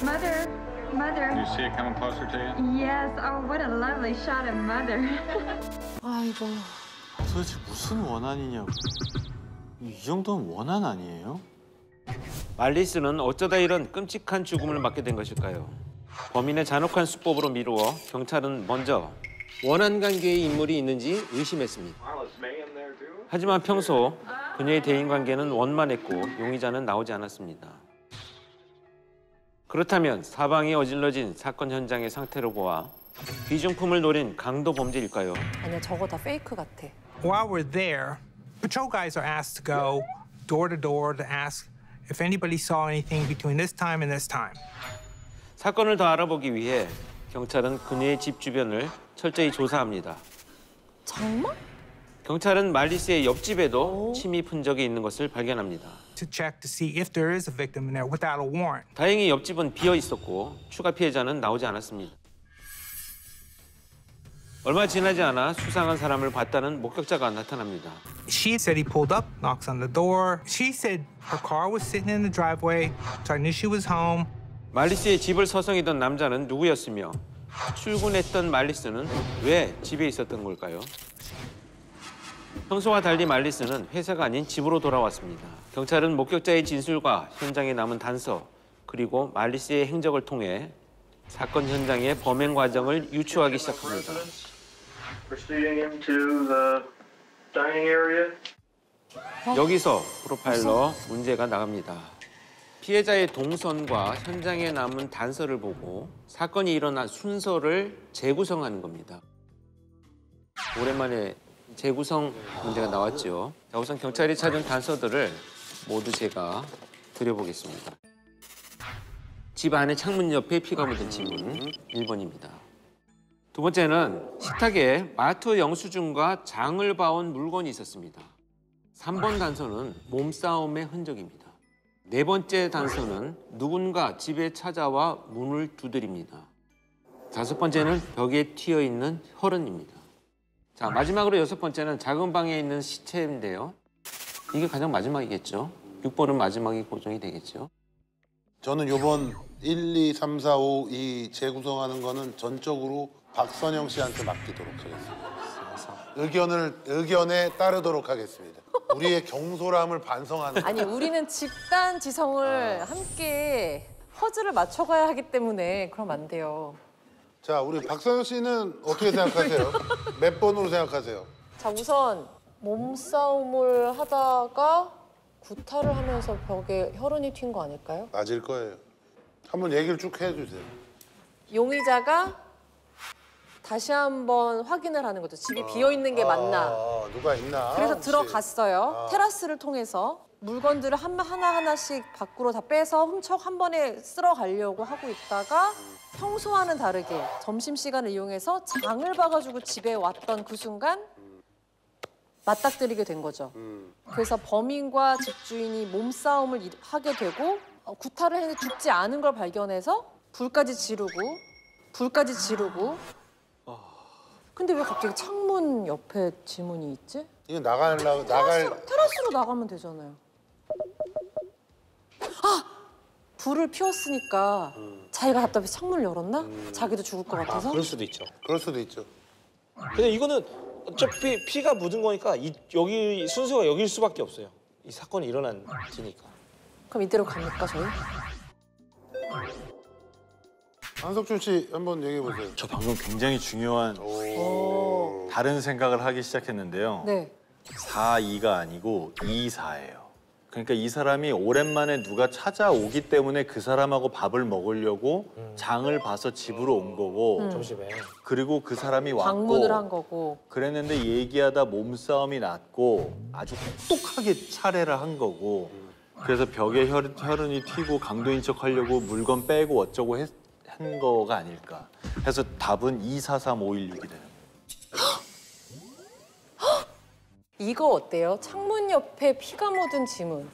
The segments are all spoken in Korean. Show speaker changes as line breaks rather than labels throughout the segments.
Mother, mother.
Do you see it coming closer to you?
Yes, oh, what a lovely shot of mother.
아이고.
도대체 무슨 원한이냐고. 이 정도는 원한 아니에요?
말리스는 어쩌다 이런 끔찍한 죽음을 맞게 된 것일까요? 범인의 잔혹한 수법으로 미루어 경찰은 먼저
원한 관계의 인물이 있는지 의심했습니다.
하지만 평소 그녀의 대인관계는 원만했고 용의자는 나오지 않았습니다. 그렇다면 사방이 어질러진 사건 현장의 상태로 보아 귀중품을 노린 강도 범죄일까요?
아니야, 저거 다 페이크 같아.
While we're there, patrol guys are asked to go door to ask if anybody saw anything between this time and this time.
사건을 더 알아보기 위해 경찰은 그녀의 집 주변을 철저히 조사합니다.
정말?
경찰은 말리스의 옆집에도 침입 흔적이 있는 것을 발견합니다.
To check to see if there is a victim in there without a warrant.
다행히 옆집은 비어 있었고 추가 피해자는 나오지 않았습니다. 얼마 지나지 않아 수상한 사람을 봤다는 목격자가 나타납니다.
She said he pulled up, knocks on the door. She said her car was sitting in the driveway, so I knew she was home.
말리스의 집을 서성이던 남자는 누구였으며 출근했던 말리스는 왜 집에 있었던 걸까요? 평소와 달리 말리스는 회사가 아닌 집으로 돌아왔습니다. 경찰은 목격자의 진술과 현장에 남은 단서 그리고 말리스의 행적을 통해 사건 현장의 범행 과정을 유추하기 시작합니다. 여기서 프로파일러 문제가 나갑니다. 피해자의 동선과 현장에 남은 단서를 보고 사건이 일어난 순서를 재구성하는 겁니다. 오랜만에 재구성 문제가 나왔죠. 자, 우선 경찰이 찾은 단서들을 모두 제가 드려보겠습니다. 집 안에 창문 옆에 피가 묻은 지문 1번입니다. 두 번째는 식탁에 마트 영수증과 장을 봐온 물건이 있었습니다. 3번 단서는 몸싸움의 흔적입니다. 네 번째 단서는 누군가 집에 찾아와 문을 두드립니다. 다섯 번째는 벽에 튀어있는 혈흔입니다. 자, 마지막으로 여섯 번째는 작은 방에 있는 시체인데요. 이게 가장 마지막이겠죠. 6번은 마지막이 고정이 되겠죠.
저는 요번 1, 2, 3, 4, 5 이 재구성하는 거는 전적으로 박선영 씨한테 맡기도록 하겠습니다. 의견에 따르도록 하겠습니다. 우리의 경솔함을 반성하는.
아니, 우리는 집단 지성을 함께 퍼즐을 맞춰가야 하기 때문에 그럼 안 돼요.
자, 우리 박선영 씨는 어떻게 생각하세요? 몇 번으로 생각하세요?
자, 우선 몸싸움을 하다가 구타를 하면서 벽에 혈흔이 튄 거 아닐까요?
맞을 거예요. 한번 얘기를 쭉 해주세요.
용의자가 다시 한번 확인을 하는 거죠. 집이 비어있는 게 맞나.
누가 있나.
그래서
혹시.
들어갔어요. 테라스를 통해서 물건들을 하나하나씩 밖으로 다 빼서 훔쳐 한 번에 쓸어가려고 하고 있다가 평소와는 다르게 점심시간을 이용해서 장을 봐가지고 집에 왔던 그 순간 맞닥뜨리게 된 거죠. 그래서 범인과 집주인이 몸싸움을 하게 되고 구타를 했는데 죽지 않은 걸 발견해서 불까지 지르고 근데 왜 갑자기 창문 옆에 지문이 있지?
이거
테라스로 나가면 되잖아요. 아! 불을 피웠으니까 자기가 답답해서 창문을 열었나? 자기도 죽을 것 같아서?
그럴 수도 있죠.
그럴 수도 있죠.
근데 이거는 어차피 피가 묻은 거니까 여기 순서가 여길 수밖에 없어요. 이 사건이 일어난 지니까.
그럼 이대로 갑니까, 저희?
한석준 씨 한번 얘기해 보세요.
저 방금 굉장히 중요한 다른 생각을 하기 시작했는데요.
네.
4-2가 아니고 2-4예요. 그러니까 이 사람이 오랜만에 누가 찾아오기 때문에 그 사람하고 밥을 먹으려고 장을 봐서 집으로 온 거고
점심에.
그리고 그 사람이 왔고
방문을 한 거고
그랬는데 얘기하다 몸싸움이 났고 아주 혹독하게 살해를 한 거고 그래서 벽에 혈흔이 튀고 강도인 척 하려고 물건 빼고 어쩌고 한 거가 아닐까. 그래서 답은 2-4-3-5-1-6이 되는 거예요.
이거 어때요? 창문 옆에 피가 묻은 지문.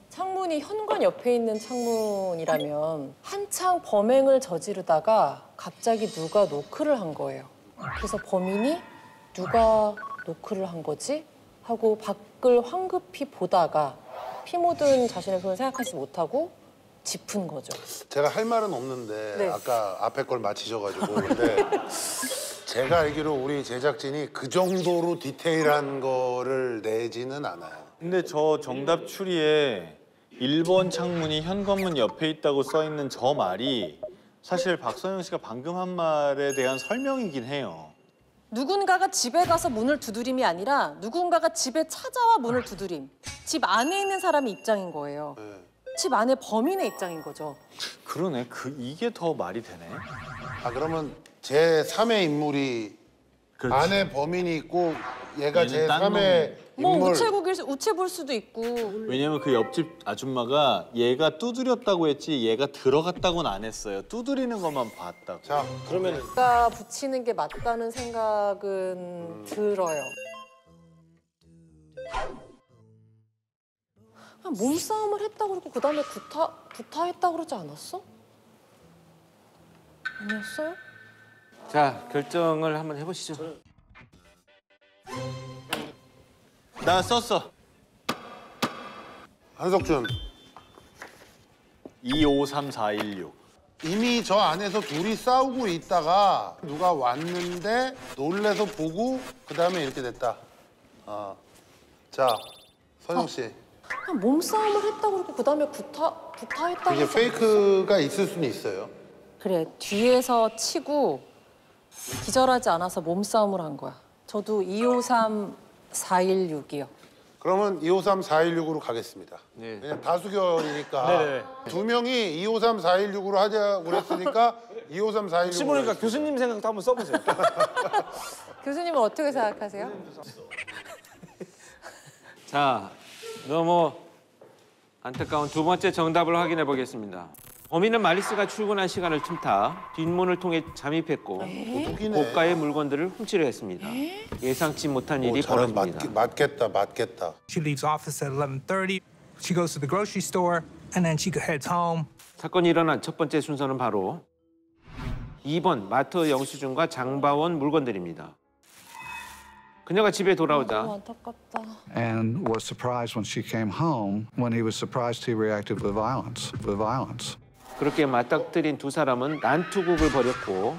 창문이 현관 옆에 있는 창문이라면 한창 범행을 저지르다가 갑자기 누가 노크를 한 거예요. 그래서 범인이 누가 노크를 한 거지? 하고 밖을 황급히 보다가 피 묻은 자신의 손을 생각하지 못하고 짚은 거죠.
제가 할 말은 없는데
네.
아까 앞에 걸 맞히셔가지고 근데 제가 알기로 우리 제작진이 그 정도로 디테일한 거를 내지는 않아요.
근데 저 정답 추리에 1번 창문이 현관문 옆에 있다고 써 있는 저 말이 사실 박선영 씨가 방금 한 말에 대한 설명이긴 해요.
누군가가 집에 가서 문을 두드림이 아니라 누군가가 집에 찾아와 문을 두드림. 집 안에 있는 사람의 입장인 거예요. 집 안에 범인의 입장인 거죠.
그러네. 이게 더 말이 되네.
아 그러면 제 3의 인물이
그렇지.
안에 범인이 있고 얘가 제
얘는 딴
3의
뭐
인물.
우체부일 수도 있고.
왜냐면 그 옆집 아줌마가 얘가 두드렸다고 했지 얘가 들어갔다고는 안 했어요. 두드리는 것만 봤다고.
자
그러면
내가 붙이는 게 맞다는 생각은 들어요. 그냥 몸싸움을 했다고 그러고 그다음에 구타했다고 그러지 않았어? 아니었어요?
자, 결정을 한번 해보시죠.
나 썼어.
한석준
253416.
이미 저 안에서 둘이 싸우고 있다가 누가 왔는데 놀래서 보고 그 다음에 이렇게 됐다. 자 선영 씨
그냥 몸싸움을 했다고 그러고 그다음에 구타했다고
이게
그러지
페이크가 있을 수는 있어요.
그래, 뒤에서 치고 기절하지 않아서 몸싸움을 한 거야. 저도 253416이요.
그러면 253416으로 가겠습니다.
네.
그냥 다수결이니까
네네.
두 명이 253416으로 하자고 그랬으니까 253416.
혹시 모르니까 교수님 생각도 한번 써보세요.
교수님은 어떻게 생각하세요?
자, 너무 안타까운 두 번째 정답을 확인해 보겠습니다. 범인은 말리스가 출근한 시간을 틈타 뒷문을 통해 잠입했고 고가의 물건들을 훔치려 했습니다. 예상치 못한 일이 벌어집니다.
맞겠다.
She leaves office at 11:30. She goes to the grocery store, and then she heads home.
사건이 일어난 첫 번째 순서는 바로 2번 마트 영수증과 장바원 물건들입니다. 그녀가 집에 돌아오자
너무 안타깝다.
and was surprised when she came home. When he was surprised, he reacted with violence.
그렇게 맞닥뜨린 두 사람은 난투극을 벌였고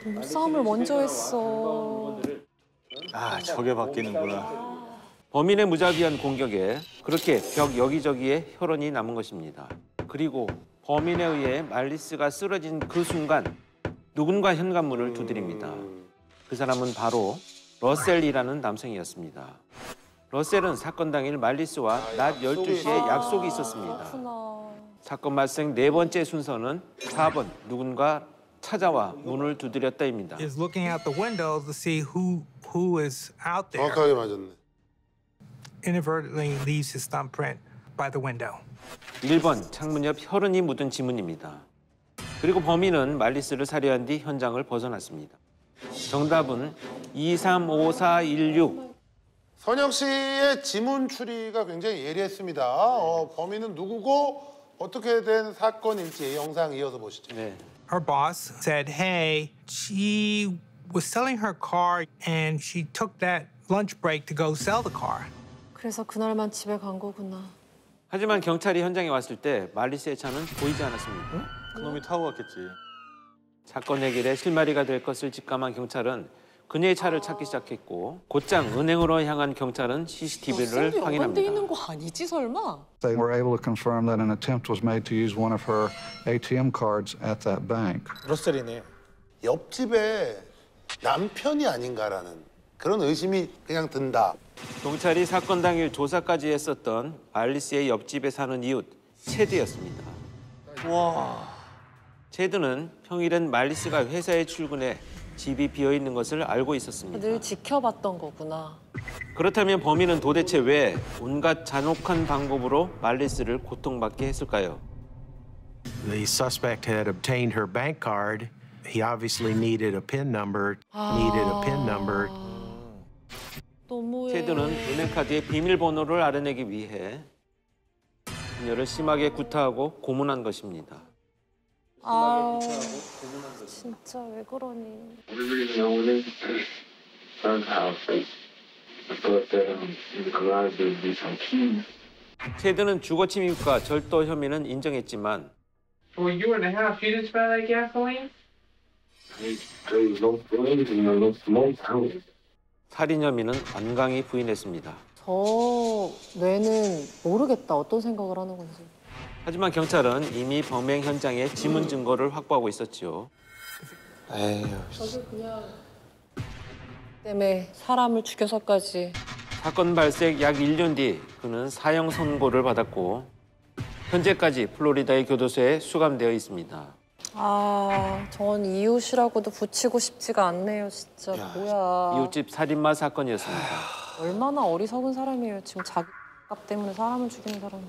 몸싸움을 먼저 했어.
저게 바뀌는구나.
범인의 무자비한 공격에 그렇게 벽 여기저기에 혈흔이 남은 것입니다. 그리고 범인에 의해 말리스가 쓰러진 그 순간 누군가 현관문을 두드립니다. 그 사람은 바로 러셀이라는 남성이었습니다. 러셀은 사건 당일 말리스와 낮 12시에 약속이 있었습니다.
그렇구나.
사건 발생 네 번째 순서는 4번 누군가 찾아와 문을 두드렸다입니다.
Is looking out the window to see who is out there.
정확하게 맞았네.
Inadvertently leaves his thumbprint by the window.
1번 창문 옆 혈흔이 묻은 지문입니다. 그리고 범인은 말리스를 살해한 뒤 현장을 벗어났습니다. 정답은 235416.
선영 씨의 지문 추리가 굉장히 예리했습니다. 범인은 누구고 어떻게 된 사건일지 영상 이어서 보시죠.
네.
Her boss said, hey, she was selling her car and she took that lunch break to go sell the car.
그래서 그날만 집에 간 거구나.
하지만 경찰이 현장에 왔을 때 말리스의 차는 보이지 않았습니다.
그놈이 타고 갔겠지.
사건 해결에 실마리가 될 것을 직감한 경찰은 그녀의 차를 찾기 시작했고 곧장 은행으로 향한 경찰은 CCTV를
연관돼
확인합니다.
있는 거 아니지 설마?
They were able to confirm that an attempt was made to use one of her ATM cards at that bank.
러셀이네.
옆집에 남편이 아닌가라는 그런 의심이 그냥 든다.
경찰이 사건 당일 조사까지 했었던 말리스의 옆집에 사는 이웃 체드였습니다.
와.
체드는 평일엔 말리스가 회사에 출근해 집이 비어 있는 것을 알고 있었습니다.
늘 지켜봤던 거구나.
그렇다면 범인은 도대체 왜 온갖 잔혹한 방법으로 말리스를 고통받게 했을까요?
The suspect had obtained her bank card. He obviously needed a PIN number.
너무해.
체드는 은행카드의 비밀번호를 알아내기 위해 그녀를 심하게 구타하고 고문한 것입니다.
아, 진짜 왜 그러니?
Everybody knowing front house. I thought that in the garage there'd be some keys.
테드는 주거 침입과 절도 혐의는 인정했지만
For a year and a half, you didn't smell that gasoline?
살인 혐의는 완강히 부인했습니다.
저 뇌는 모르겠다. 어떤 생각을 하는 건지.
하지만 경찰은 이미 범행 현장에 지문 증거를 확보하고 있었지요.
에휴.
저게 그냥 때문에 사람을 죽여서까지.
사건 발생 약 1년 뒤 그는 사형 선고를 받았고 현재까지 플로리다의 교도소에 수감되어 있습니다.
아, 전 이웃이라고도 붙이고 싶지가 않네요, 진짜. 뭐야.
이웃집 살인마 사건이었습니다.
얼마나 어리석은 사람이에요. 지금 자기 값 때문에 사람을 죽이는 사람이.